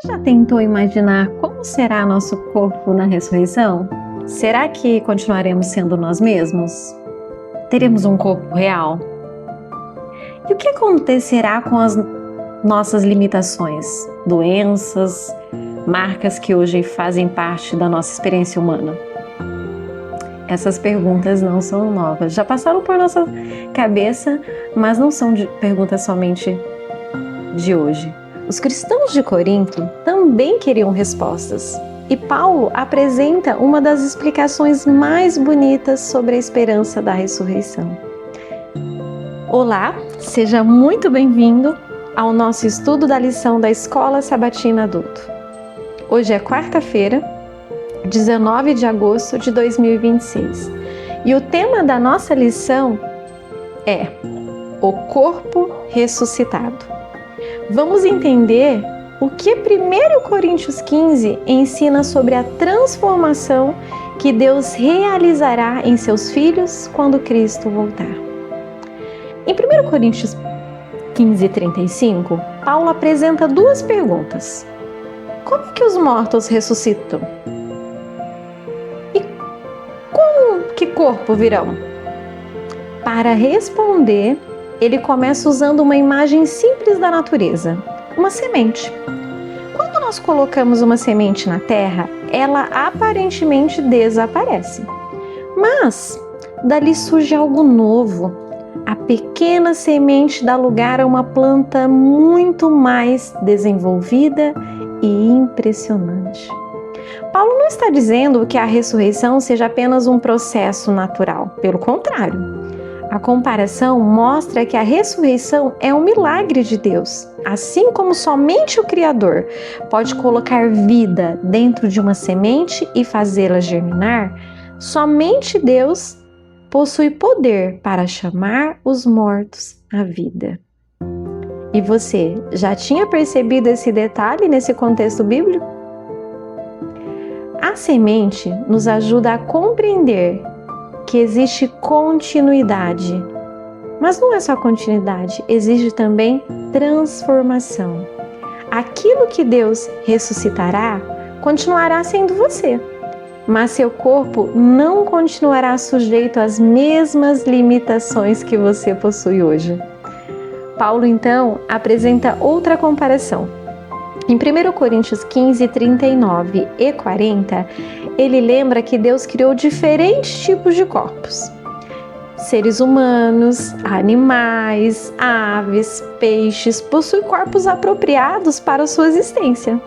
já tentou imaginar como será nosso corpo na ressurreição? Será que continuaremos sendo nós mesmos? Teremos um corpo real? E o que acontecerá com as nossas limitações, doenças, marcas que hoje fazem parte da nossa experiência humana? Essas perguntas não são novas, já passaram por nossa cabeça, mas não são perguntas somente de hoje. Os cristãos de Corinto também queriam respostas, e Paulo apresenta uma das explicações mais bonitas sobre a esperança da ressurreição. Olá, seja muito bem-vindo ao nosso estudo da lição da Escola Sabatina Adulto. Hoje é quarta-feira, 19 de agosto de 2026, e o tema da nossa lição é o corpo ressuscitado. Vamos entender o que 1 Coríntios 15 ensina sobre a transformação que Deus realizará em seus filhos quando Cristo voltar. Em 1 Coríntios 15:35, Paulo apresenta duas perguntas. Como é que os mortos ressuscitam? E com que corpo virão? Para responder, ele começa usando uma imagem simples da natureza, uma semente. Quando nós colocamos uma semente na terra, ela aparentemente desaparece. Mas dali surge algo novo. A pequena semente dá lugar a uma planta muito mais desenvolvida e impressionante. Paulo não está dizendo que a ressurreição seja apenas um processo natural, pelo contrário. A comparação mostra que a ressurreição é um milagre de Deus. Assim como somente o Criador pode colocar vida dentro de uma semente e fazê-la germinar, somente Deus possui poder para chamar os mortos à vida. E você já tinha percebido esse detalhe nesse contexto bíblico? A semente nos ajuda a compreender que existe continuidade. Mas não é só continuidade, existe também transformação. Aquilo que Deus ressuscitará continuará sendo você, mas seu corpo não continuará sujeito às mesmas limitações que você possui hoje. Paulo, então, apresenta outra comparação. Em 1 Coríntios 15, 39 e 40, ele lembra que Deus criou diferentes tipos de corpos. Seres humanos, animais, aves, peixes possuem corpos apropriados para a sua existência.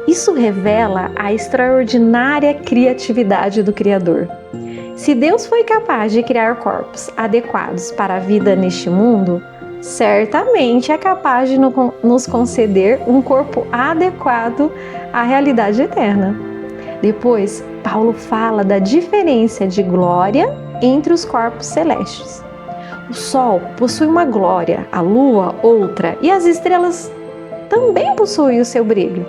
Isso revela a extraordinária criatividade do Criador. Se Deus foi capaz de criar corpos adequados para a vida neste mundo, certamente é capaz de nos conceder um corpo adequado à realidade eterna. Depois, Paulo fala da diferença de glória entre os corpos celestes. O Sol possui uma glória, a Lua outra, e as estrelas também possuem o seu brilho.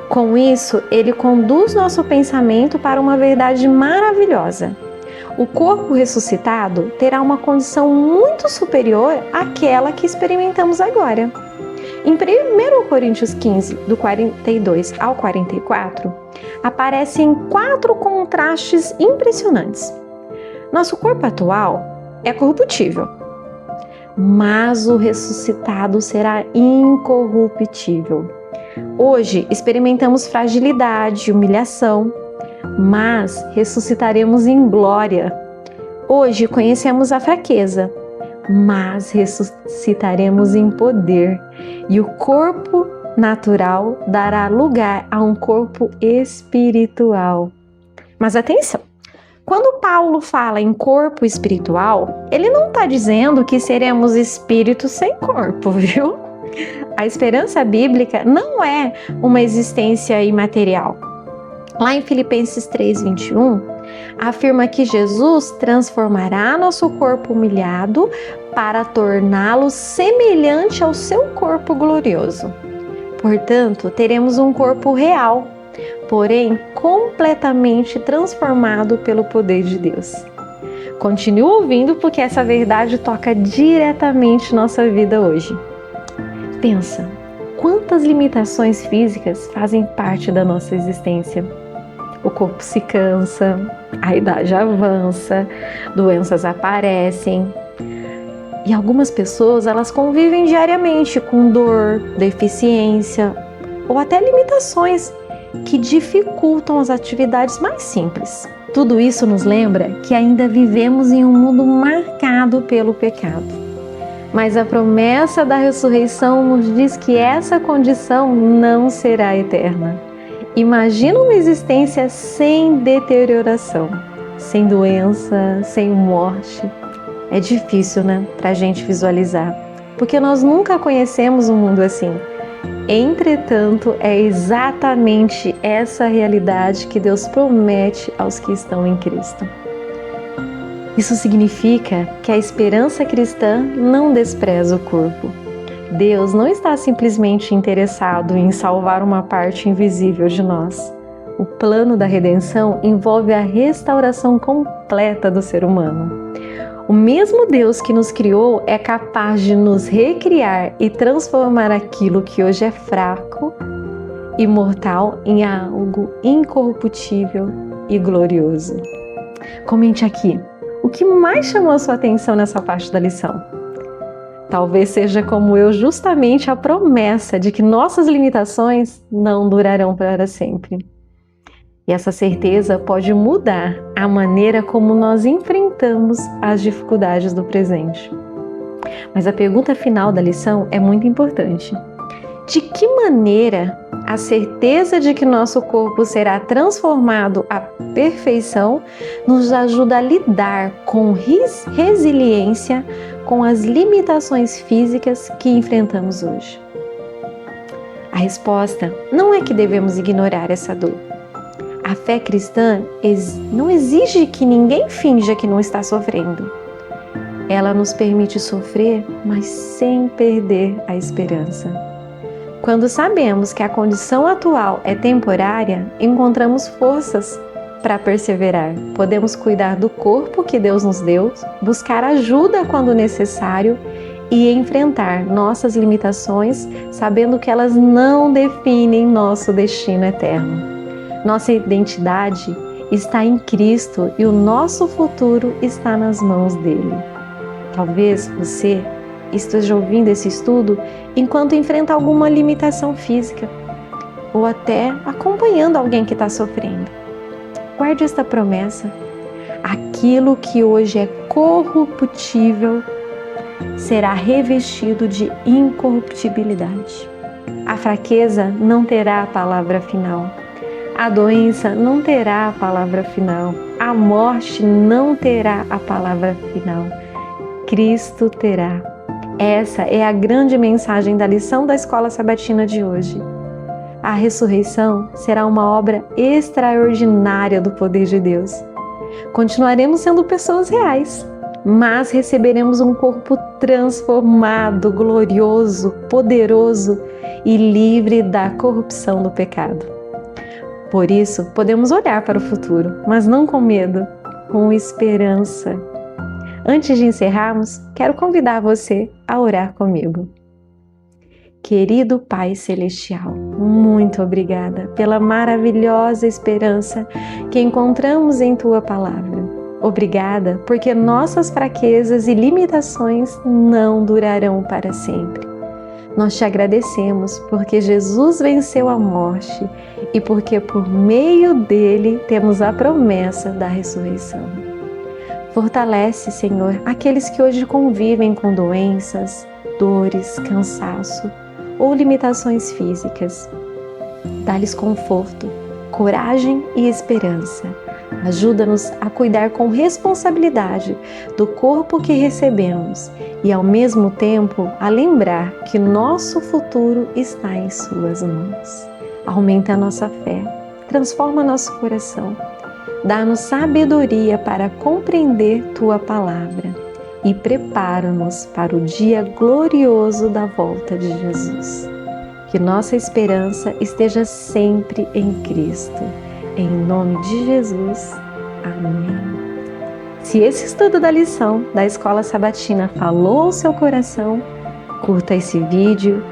Com isso, ele conduz nosso pensamento para uma verdade maravilhosa. O corpo ressuscitado terá uma condição muito superior àquela que experimentamos agora. Em 1 Coríntios 15, do 42 ao 44, aparecem 4 contrastes impressionantes. Nosso corpo atual é corruptível, mas o ressuscitado será incorruptível. Hoje experimentamos fragilidade e humilhação, mas ressuscitaremos em glória. Hoje conhecemos a fraqueza, mas ressuscitaremos em poder. E o corpo natural dará lugar a um corpo espiritual. Mas atenção! Quando Paulo fala em corpo espiritual, ele não está dizendo que seremos espíritos sem corpo, viu? A esperança bíblica não é uma existência imaterial. Lá em Filipenses 3:21, afirma que Jesus transformará nosso corpo humilhado para torná-lo semelhante ao seu corpo glorioso. Portanto, teremos um corpo real, porém completamente transformado pelo poder de Deus. Continue ouvindo porque essa verdade toca diretamente nossa vida hoje. Pensa, Quantas limitações físicas fazem parte da nossa existência? O corpo se cansa, a idade avança, doenças aparecem. E algumas pessoas, elas convivem diariamente com dor, deficiência ou até limitações que dificultam as atividades mais simples. Tudo isso nos lembra que ainda vivemos em um mundo marcado pelo pecado. Mas a promessa da ressurreição nos diz que essa condição não será eterna. Imagina uma existência sem deterioração, sem doença, sem morte. É difícil, né, para a gente visualizar, porque nós nunca conhecemos um mundo assim. Entretanto, é exatamente essa realidade que Deus promete aos que estão em Cristo. Isso significa que a esperança cristã não despreza o corpo. Deus não está simplesmente interessado em salvar uma parte invisível de nós. O plano da redenção envolve a restauração completa do ser humano. O mesmo Deus que nos criou é capaz de nos recriar e transformar aquilo que hoje é fraco e mortal em algo incorruptível e glorioso. Comente aqui. O que mais chamou a sua atenção nessa parte da lição? Talvez seja como eu justamente a promessa de que nossas limitações não durarão para sempre. E essa certeza pode mudar a maneira como nós enfrentamos as dificuldades do presente. Mas a pergunta final da lição é muito importante. De que maneira a certeza de que nosso corpo será transformado à perfeição nos ajuda a lidar com resiliência com as limitações físicas que enfrentamos hoje? A resposta não é que devemos ignorar essa dor. A fé cristã não exige que ninguém finja que não está sofrendo. Ela nos permite sofrer, mas sem perder a esperança. Quando sabemos que a condição atual é temporária, encontramos forças para perseverar. Podemos cuidar do corpo que Deus nos deu, buscar ajuda quando necessário e enfrentar nossas limitações, sabendo que elas não definem nosso destino eterno. Nossa identidade está em Cristo e o nosso futuro está nas mãos dele. Talvez você esteja ouvindo esse estudo enquanto enfrenta alguma limitação física ou até acompanhando alguém que está sofrendo. Guarde esta promessa. Aquilo que hoje é corruptível será revestido de incorruptibilidade. A fraqueza não terá a palavra final. A doença não terá a palavra final. A morte não terá a palavra final. Cristo terá. Essa é a grande mensagem da lição da Escola Sabatina de hoje. A ressurreição será uma obra extraordinária do poder de Deus. Continuaremos sendo pessoas reais, mas receberemos um corpo transformado, glorioso, poderoso e livre da corrupção do pecado. Por isso, podemos olhar para o futuro, mas não com medo, com esperança. Antes de encerrarmos, quero convidar você a orar comigo. Querido Pai Celestial, muito obrigada pela maravilhosa esperança que encontramos em Tua Palavra. Obrigada porque nossas fraquezas e limitações não durarão para sempre. Nós te agradecemos porque Jesus venceu a morte e porque por meio dele temos a promessa da ressurreição. Fortalece, Senhor, aqueles que hoje convivem com doenças, dores, cansaço ou limitações físicas. Dá-lhes conforto, coragem e esperança. Ajuda-nos a cuidar com responsabilidade do corpo que recebemos e, ao mesmo tempo, a lembrar que nosso futuro está em Suas mãos. Aumenta a nossa fé, transforma nosso coração. Dá-nos sabedoria para compreender Tua Palavra e prepara-nos para o dia glorioso da volta de Jesus. Que nossa esperança esteja sempre em Cristo. Em nome de Jesus. Amém. Se esse estudo da lição da Escola Sabatina falou ao seu coração, curta esse vídeo,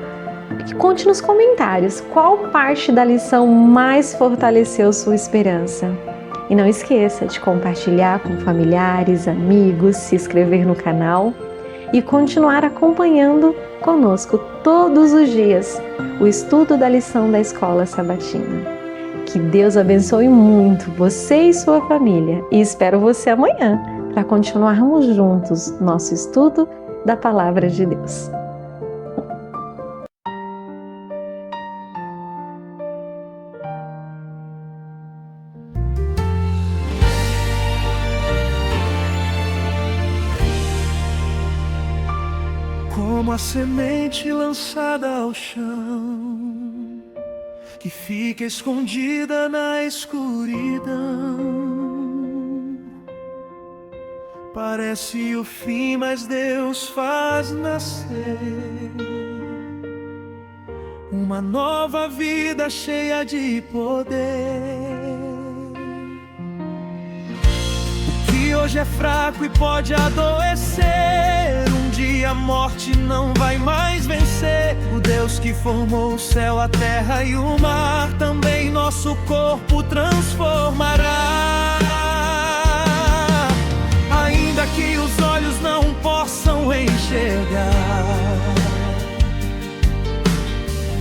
Conte nos comentários qual parte da lição mais fortaleceu sua esperança. E não esqueça de compartilhar com familiares, amigos, se inscrever no canal e continuar acompanhando conosco todos os dias o estudo da lição da Escola Sabatina. Que Deus abençoe muito você e sua família e espero você amanhã para continuarmos juntos nosso estudo da Palavra de Deus. Como a semente lançada ao chão, que fica escondida na escuridão. Parece o fim, mas Deus faz nascer uma nova vida cheia de poder. O que hoje é fraco e pode adoecer, um dia a morte não vai mais vencer. O Deus que formou o céu, a terra e o mar, também nosso corpo transformará. Ainda que os olhos não possam enxergar,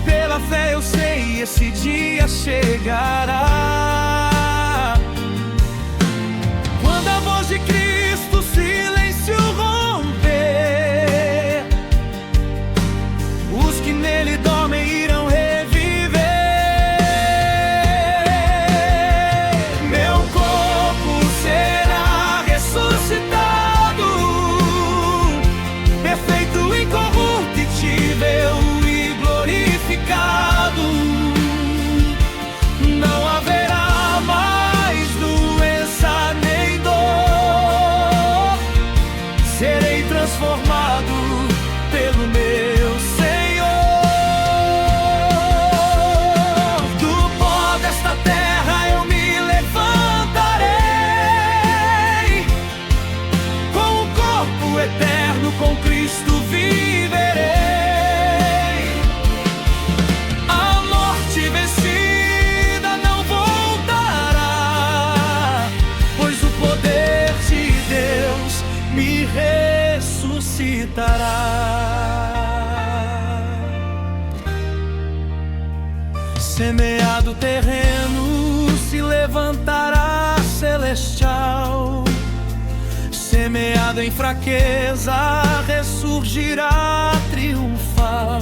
pela fé eu sei, esse dia chegará. Quando a voz de Cristo o silêncio romper, os que nele dormem irão reviver. Meu corpo será ressuscitado, perfeito, incorruptível e glorificado. Não haverá mais doença nem dor, serei transformado pelo meu Senhor. Do pó desta terra eu me levantarei, com o corpo eterno, com Cristo viverei. A morte vencida não voltará, pois o poder de Deus me ressuscitará. Semeado terreno se levantará celestial, semeado em fraqueza ressurgirá triunfal.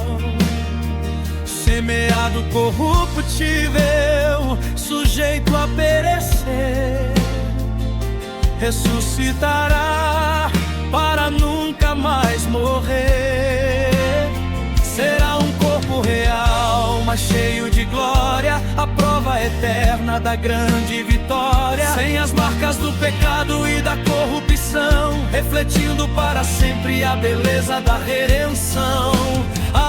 Semeado corruptível, sujeito a perecer, ressuscitará para nunca mais morrer. Será um corpo real, mas cheio de glória, a prova eterna da grande vitória. Sem as marcas do pecado e da corrupção, refletindo para sempre a beleza da redenção.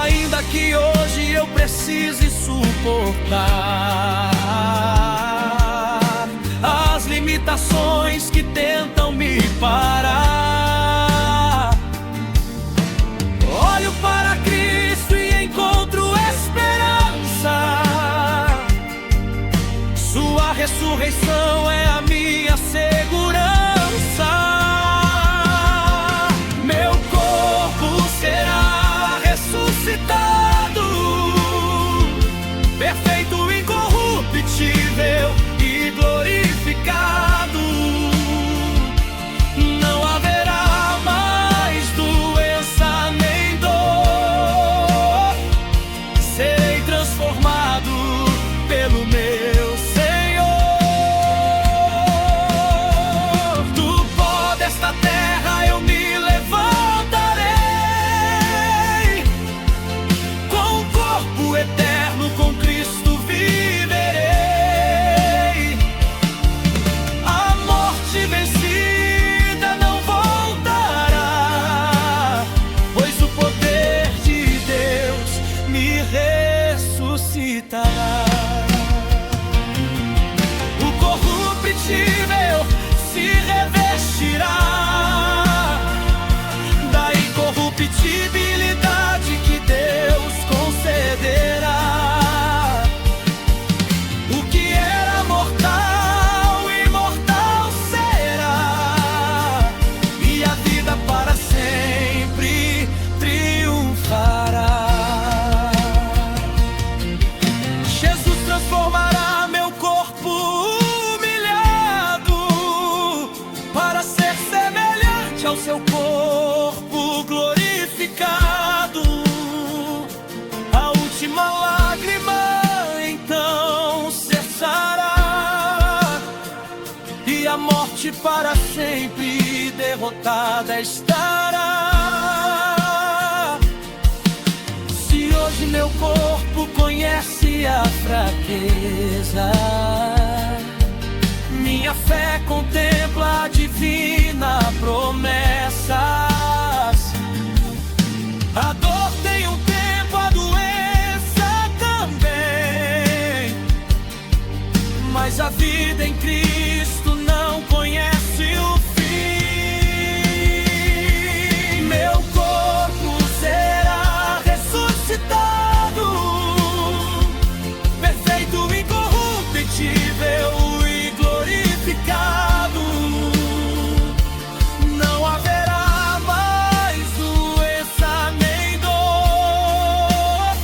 Ainda que hoje eu precise suportar as limitações que tentam me parar, olho para Cristo e encontro esperança. Sua ressurreição é a minha segurança. Meu corpo será ressuscitado, perfeito, incorruptível e glorificado. Não haverá mais doença nem dor, serei transformado pelo meu Senhor. ao seu corpo glorificado. A última lágrima então cessará, e a morte para sempre derrotada estará. Se hoje meu corpo conhece a fraqueza, minha fé contempla a divina promessas. A dor tem um tempo, a doença também, mas a vida em Cristo não conhece o fim. Meu corpo será ressuscitado, perfeito, incorruptível e glorificado. Não haverá mais doença nem dor.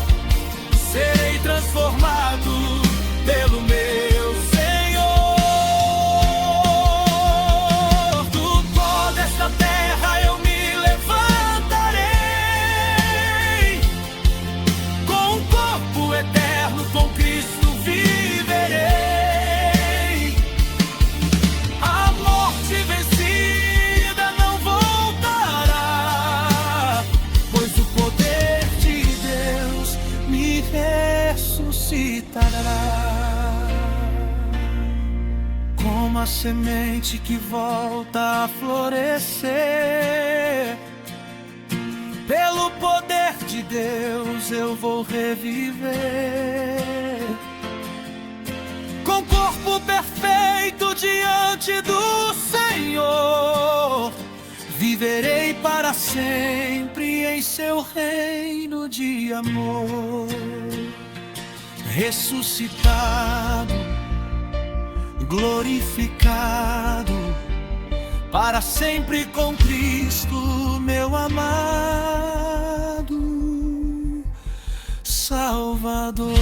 Serei transformado pelo meu Senhor. Do pó desta terra eu me levantarei, com um corpo eterno, com Cristo viverei. A morte vencida não voltará, pois o poder de Deus me ressuscitará. Como a semente que volta a florescer, pelo poder de Deus eu vou reviver. Com corpo perfeito diante do Senhor, viverei para sempre em seu reino de amor. Ressuscitado, glorificado, para sempre com Cristo, meu amado Salvador.